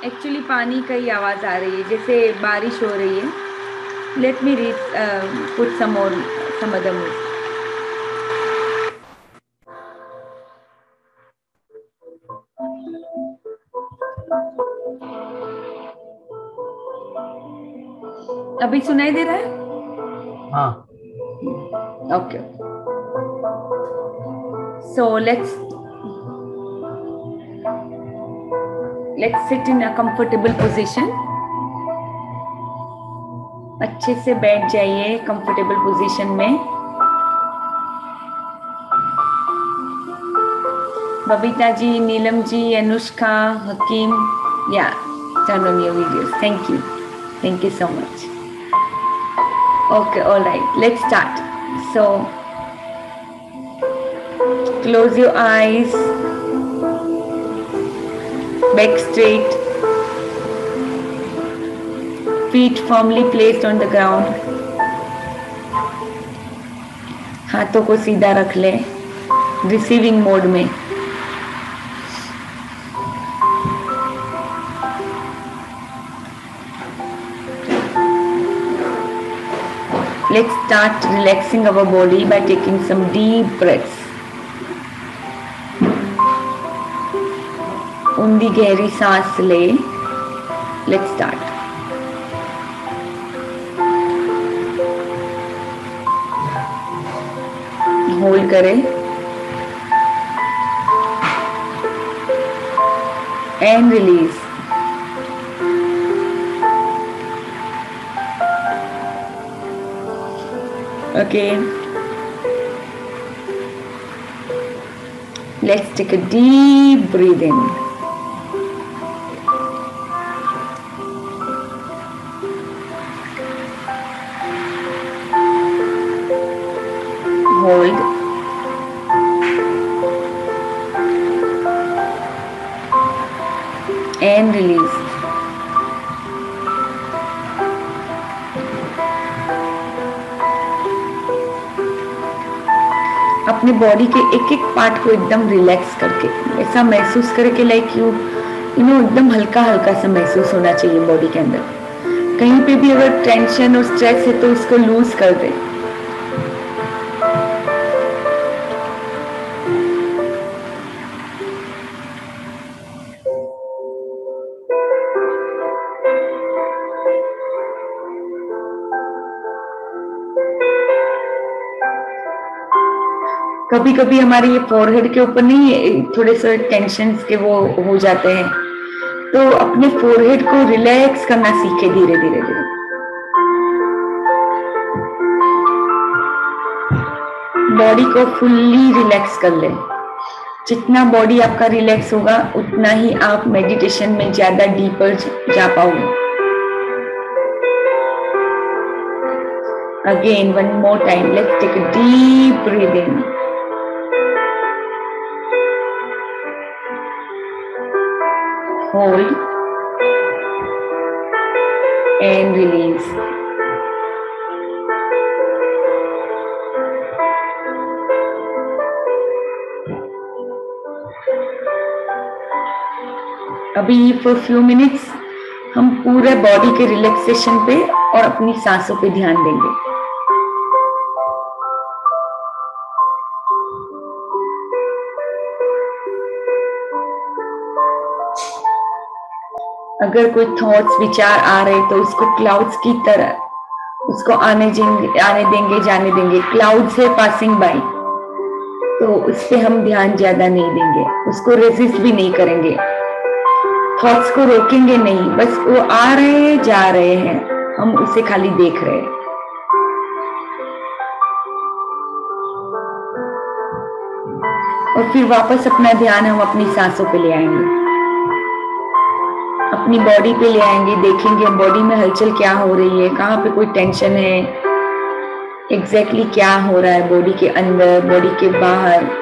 Actually पानी का ही आवाज आ रही है, जैसे बारिश हो रही है। Let me read, put some more, some other music. अभी सुनाई दे रहा है? हाँ। Okay, so let's sit in a comfortable position. अच्छे से बैठ जाइए कंफर्टेबल पोजीशन में। बबीता जी, नीलम जी, अनुष्का, हकीम, या turn on your videos. Thank you so much. Okay, all right, let's start. So close your eyes, back straight, feet firmly placed on the ground. हाथों को सीधा रख ले, रिसीविंग मोड में। Let's start relaxing our body by taking some deep breaths. ऊंधी गहरी सांस ले। Let's start. Hold करें and release. Okay, let's take a deep breath in. Hold and release. अपने बॉडी के एक एक पार्ट को एकदम रिलैक्स करके ऐसा महसूस करें कि लाइक यू नो एकदम हल्का हल्का सा महसूस होना चाहिए बॉडी के अंदर। कहीं पे भी अगर टेंशन और स्ट्रेस है तो उसको लूज कर दे। कभी कभी हमारे ये फोरहेड के ऊपर नहीं थोड़े से टेंशन के वो हो जाते हैं, तो अपने फोरहेड को रिलैक्स करना सीखे धीरे धीरे धीरे। बॉडी को फुल्ली रिलैक्स कर ले। जितना बॉडी आपका रिलैक्स होगा उतना ही आप मेडिटेशन में ज्यादा डीपर जा पाओगे। Again one more time, let's take a deep breathing. Hold and release. अभी फॉर फ्यू मिनट्स हम पूरे बॉडी के रिलैक्सेशन पे और अपनी सांसों पे ध्यान देंगे। अगर कोई थॉट्स विचार आ रहे तो उसको क्लाउड्स की तरह उसको आने देंगे जाने देंगे। क्लाउड्स है पासिंग बाय, तो उस पे हम ध्यान ज्यादा नहीं देंगे, उसको रेजिस्ट भी नहीं करेंगे, थॉट्स को रोकेंगे नहीं, बस वो आ रहे हैं जा रहे हैं, हम उसे खाली देख रहे हैं। और फिर वापस अपना ध्यान हम अपनी सांसों पे ले आएंगे, अपनी बॉडी पे ले आएंगे। देखेंगे बॉडी में हलचल क्या हो रही है, कहाँ पे कोई टेंशन है, एग्जैक्टली क्या हो रहा है बॉडी के अंदर, बॉडी के बाहर।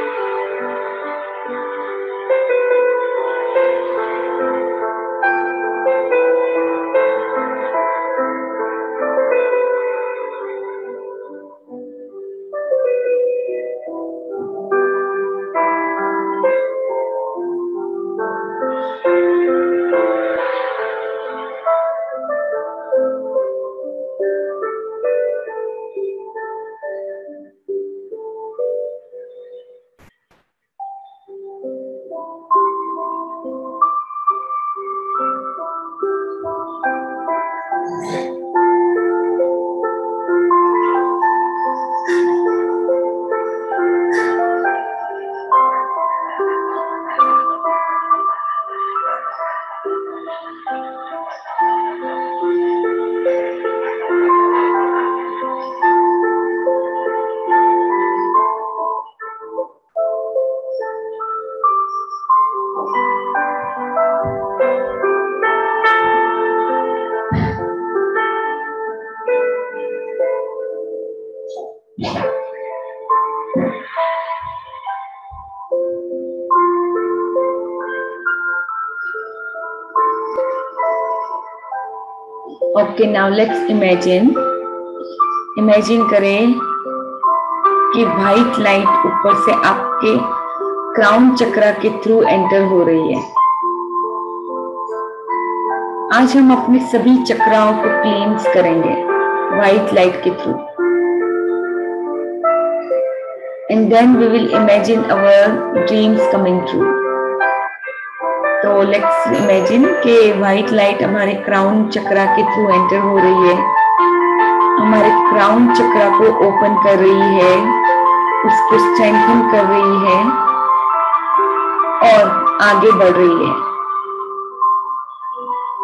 ओके, नाउ लेट्स इमेजिन करें कि व्हाइट लाइट ऊपर से आपके क्राउन चक्रा के थ्रू एंटर हो रही है। आज हम अपने सभी चक्राओं को क्लींस करेंगे व्हाइट लाइट के through. And then we will imagine our dreams coming true. तो लेट्स इमेजिन कि व्हाइट लाइट हमारे क्राउन चक्रा के थ्रू एंटर हो रही है, हमारे क्राउन चक्रा को ओपन कर रही है, उसको स्ट्रेंथन कर रही है और आगे बढ़ रही है।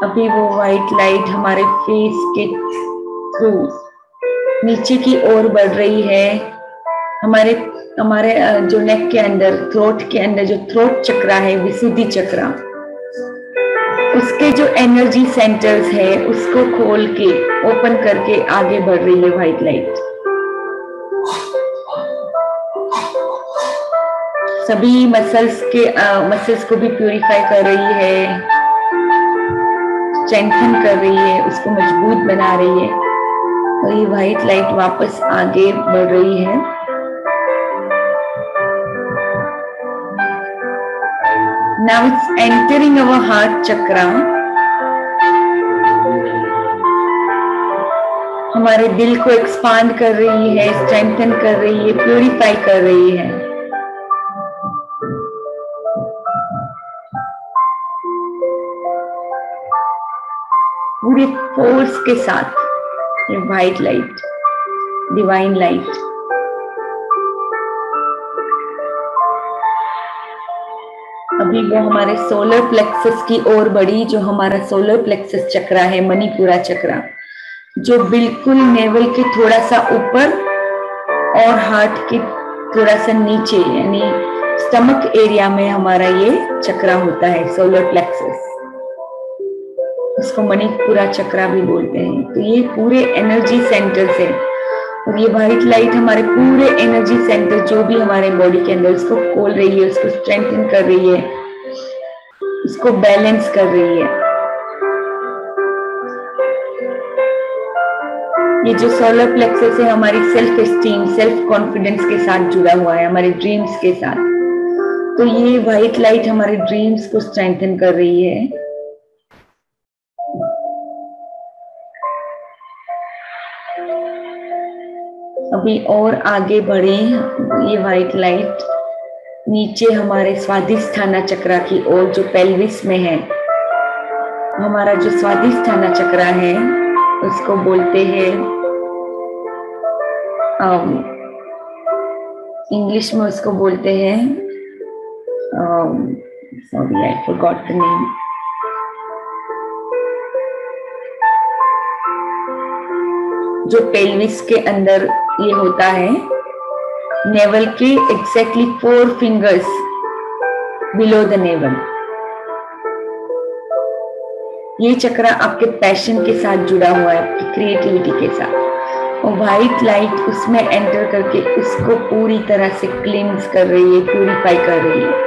अभी वो व्हाइट लाइट हमारे फेस के थ्रू नीचे की ओर बढ़ रही है। हमारे जो नेक के अंदर, थ्रोट के अंदर जो थ्रोट चक्रा है, विशुद्धि चक्रा, उसके जो एनर्जी सेंटर्स है उसको खोल के ओपन करके आगे बढ़ रही है व्हाइट लाइट। सभी मसल्स को भी प्यूरिफाई कर रही है, स्ट्रेंथन कर रही है, उसको मजबूत बना रही है और ये व्हाइट लाइट वापस आगे बढ़ रही है। Now it's entering our heart chakra. हमारे दिल को एक्सपांड कर रही है, स्ट्रेंथन कर रही है, प्यूरिफाई कर रही है। पूरे फोर्स के साथ ये व्हाइट लाइट, डिवाइन लाइट अभी वो हमारे सोलर प्लेक्सस की ओर बढ़ी। जो हमारा सोलर प्लेक्सस चक्रा है, मणिपुरा चक्रा, जो बिल्कुल नेवल के थोड़ा सा ऊपर और हार्ट के थोड़ा सा नीचे, यानी स्टमक एरिया में हमारा ये चक्रा होता है, सोलर प्लेक्सस। उसको मणिपुरा चक्रा भी बोलते हैं। तो ये पूरे एनर्जी सेंटर से, और ये व्हाइट लाइट हमारे पूरे एनर्जी सेंटर जो भी हमारे बॉडी के अंदर, उसको खोल रही है, उसको स्ट्रेंथन कर रही है, उसको बैलेंस कर रही है। ये जो सोलर प्लेक्सस है हमारी सेल्फ एस्टीम, सेल्फ कॉन्फिडेंस के साथ जुड़ा हुआ है, हमारे ड्रीम्स के साथ। तो ये व्हाइट लाइट हमारे ड्रीम्स को स्ट्रेंथन कर रही है। अभी और आगे बढ़े ये व्हाइट लाइट नीचे हमारे स्वादिष्ठाना चक्रा की ओर, जो पेल्विस में है। हमारा जो स्वादिष्ठाना चक्रा है उसको बोलते हैं, इंग्लिश में उसको बोलते हैं, sorry I forgot the name. जो पेल्विस के अंदर ये होता है, नेवल के exactly 4 fingers below the naval. ये चक्रा आपके पैशन के साथ जुड़ा हुआ है, आपकी क्रिएटिविटी के साथ। और व्हाइट लाइट उसमें एंटर करके उसको पूरी तरह से क्लींस कर रही है, प्यूरिफाई कर रही है।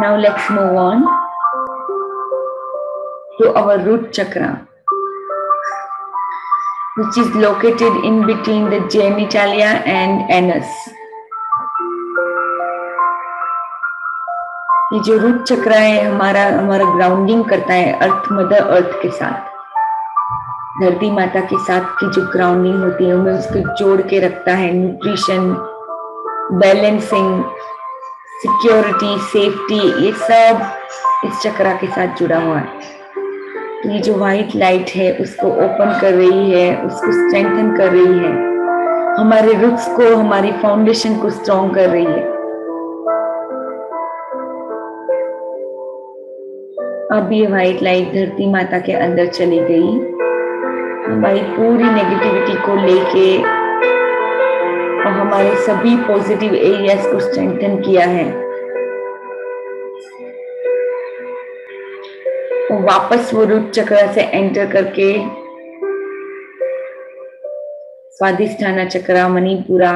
Now let's move on to our root chakra, which is located in between the genitalia and anus. ये जो रूट चक्रा है हमारा ग्राउंडिंग करता है अर्थ, मदर अर्थ के साथ, धरती माता के साथ की जो ग्राउंडिंग होती है उनमें उसको जोड़ के रखता है। न्यूट्रिशन, बैलेंसिंग, सिक्योरिटी, सेफ्टी, ये सब इस चक्रा के साथ जुड़ा हुआ है। तो ये जो व्हाइट लाइट है उसको ओपन कर रही है, उसको स्ट्रेंथन कर रही है, हमारे रूट्स को, हमारी फाउंडेशन को स्ट्रॉन्ग कर रही है। अब ये व्हाइट लाइट धरती माता के अंदर चली गई, हमारी पूरी नेगेटिविटी को लेके और हमारे सभी पॉजिटिव एरियाज को स्ट्रेंथन किया है। वापस वो रूट चक्र से एंटर करके स्वादिष्ठाना चक्र, मणिपुरा,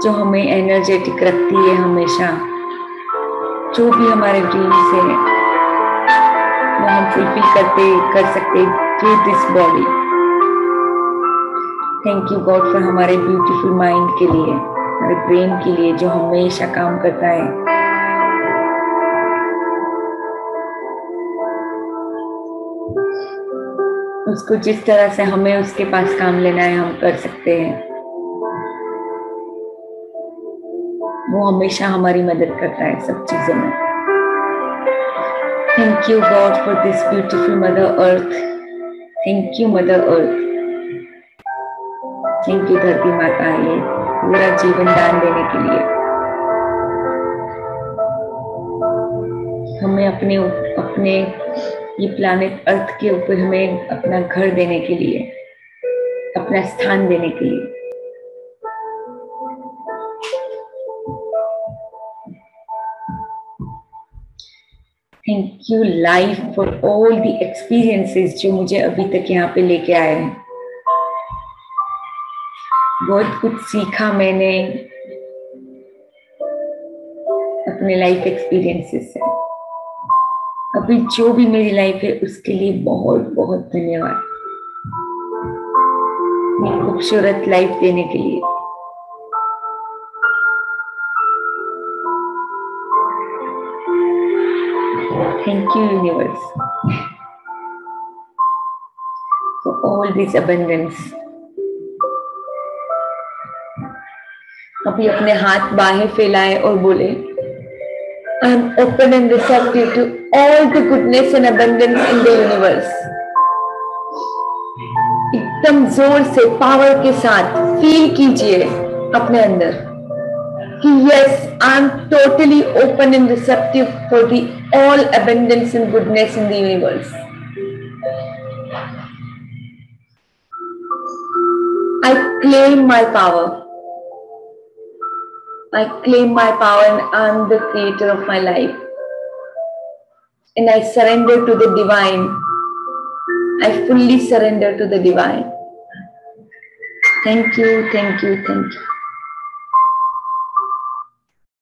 जो हमें एनर्जेटिक रखती है हमेशा। जो भी हमारे ड्रीम्स है वो हम फुलफिल कर सकते through this body. Thank you God for हमारे ब्यूटीफुल माइंड के लिए, हमारे ब्रेन के लिए जो हमेशा काम करता है। उसको जिस तरह से हमें उसके पास काम लेना है हम कर सकते हैं। वो हमेशा हमारी मदद करता है सब चीजों में। Thank you God for this beautiful mother earth. Thank you mother earth. Thank you धरती माता, ये पूरा जीवन दान देने के लिए। हमें अपने ये प्लैनेट अर्थ के ऊपर हमें अपना घर देने के लिए, अपना स्थान देने के लिए। Thank you life for all the experiences जो मुझे अभी तक यहाँ पे लेके आए हैं। बहुत कुछ सीखा मैंने अपने लाइफ एक्सपीरियंसेस से। अभी जो भी मेरी लाइफ है उसके लिए बहुत बहुत धन्यवाद, ये खूबसूरत लाइफ देने के लिए। Thank you universe for all this abundance. अभी अपने हाथ बाहें फैलाए और बोले, I am open and receptive to all the goodness and abundance in the universe. एकदम जोर से पावर के साथ फील कीजिए अपने अंदर कि yes, I am totally open and receptive for the all abundance and goodness in the universe. I claim my power. I claim my power and I am the creator of my life. And I surrender to the divine. I fully surrender to the divine. Thank you, thank you, thank you.